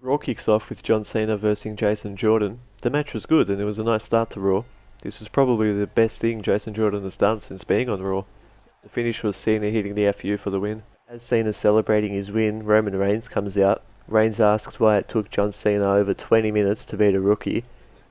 Raw kicks off with John Cena versus Jason Jordan. The match was good and it was a nice start to Raw. This was probably the best thing Jason Jordan has done since being on Raw. The finish was Cena hitting the FU for the win. As Cena's celebrating his win, Roman Reigns comes out. Reigns asked why it took John Cena over 20 minutes to beat a rookie.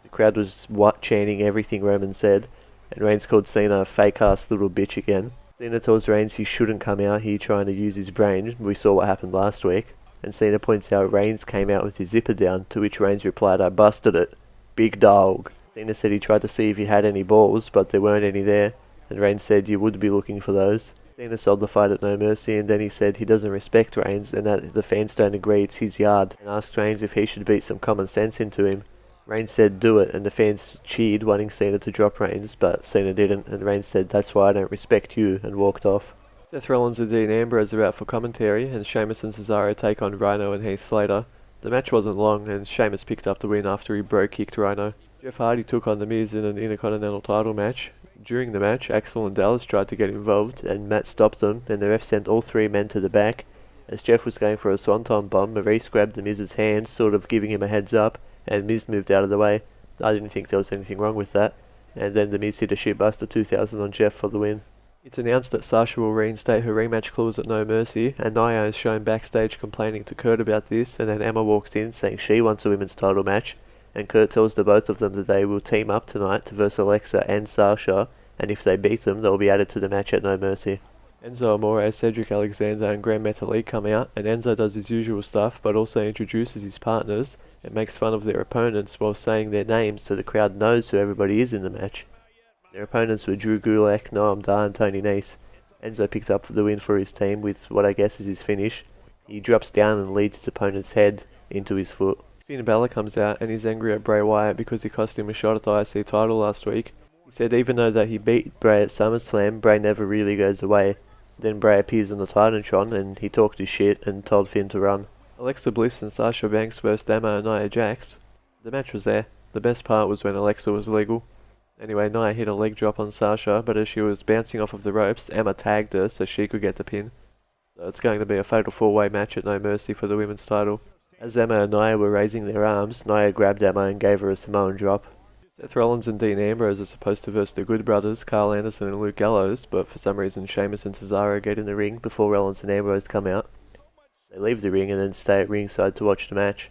The crowd was chanting everything Roman said, and Reigns called Cena a fake-ass little bitch again. Cena tells Reigns he shouldn't come out here trying to use his brain. We saw what happened last week. And Cena points out Reigns came out with his zipper down, to which Reigns replied, "I busted it. Big dog." Cena said he tried to see if he had any balls, but there weren't any there, and Reigns said you would be looking for those. Cena sold the fight at No Mercy, and then he said he doesn't respect Reigns and that the fans don't agree it's his yard, and asked Reigns if he should beat some common sense into him. Reigns said do it, and the fans cheered, wanting Cena to drop Reigns, but Cena didn't, and Reigns said that's why I don't respect you, and walked off. Seth Rollins and Dean Ambrose are out for commentary, and Sheamus and Cesaro take on Rhino and Heath Slater. The match wasn't long, and Sheamus picked up the win after he bro-kicked Rhino. Jeff Hardy took on The Miz in an Intercontinental title match. During the match, Axel and Dallas tried to get involved, and Matt stopped them, and the ref sent all three men to the back. As Jeff was going for a swanton bomb, Maurice grabbed The Miz's hand, sort of giving him a heads up, and Miz moved out of the way. I didn't think there was anything wrong with that. And then The Miz hit a Shitbuster 2000 on Jeff for the win. It's announced that Sasha will reinstate her rematch clause at No Mercy, and Nia is shown backstage complaining to Kurt about this, and then Emma walks in saying she wants a women's title match, and Kurt tells the both of them that they will team up tonight to verse Alexa and Sasha, and if they beat them, they'll be added to the match at No Mercy. Enzo Amore, Cedric Alexander and Grand Metalik come out, and Enzo does his usual stuff, but also introduces his partners, and makes fun of their opponents while saying their names so the crowd knows who everybody is in the match. Their opponents were Drew Gulak, Noam Dar and Tony Nese. Enzo picked up the win for his team with what I guess is his finish. He drops down and leads his opponent's head into his foot. Finn Balor comes out and he's angry at Bray Wyatt because he cost him a shot at the IC title last week. He said even though that he beat Bray at SummerSlam, Bray never really goes away. Then Bray appears on the Titantron and he talked his shit and told Finn to run. Alexa Bliss and Sasha Banks vs Emma and Nia Jax. The match was there. The best part was when Alexa was legal. Anyway, Nia hit a leg drop on Sasha, but as she was bouncing off of the ropes, Emma tagged her so she could get the pin. So it's going to be a fatal four-way match at No Mercy for the women's title. As Emma and Nia were raising their arms, Nia grabbed Emma and gave her a Samoan drop. Seth Rollins and Dean Ambrose are supposed to verse the Good Brothers, Carl Anderson and Luke Gallows, but for some reason Sheamus and Cesaro get in the ring before Rollins and Ambrose come out. They leave the ring and then stay at ringside to watch the match.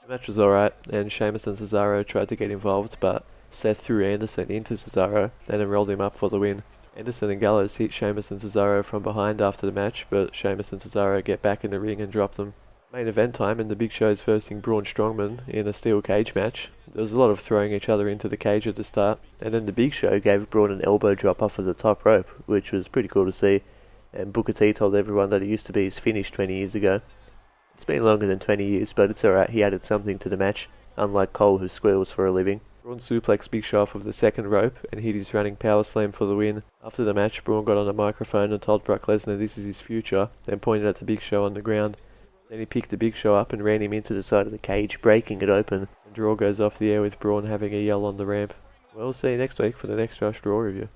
The match was alright, and Sheamus and Cesaro tried to get involved, but Seth threw Anderson into Cesaro and then rolled him up for the win. Anderson and Gallows hit Sheamus and Cesaro from behind after the match, but Sheamus and Cesaro get back in the ring and drop them. Main event time, and the Big Show's versing Braun Strowman in a steel cage match. There was a lot of throwing each other into the cage at the start, and then the Big Show gave Braun an elbow drop off of the top rope, which was pretty cool to see, and Booker T told everyone that it used to be his finish 20 years ago. It's been longer than 20 years, but it's alright, he added something to the match, unlike Cole who squeals for a living. Braun suplexed Big Show off of the second rope and hit his running power slam for the win. After the match, Braun got on a microphone and told Brock Lesnar this is his future, then pointed at the Big Show on the ground. Then he picked the Big Show up and ran him into the side of the cage, breaking it open, and Raw goes off the air with Braun having a yell on the ramp. We'll see you next week for the next Rush Raw review.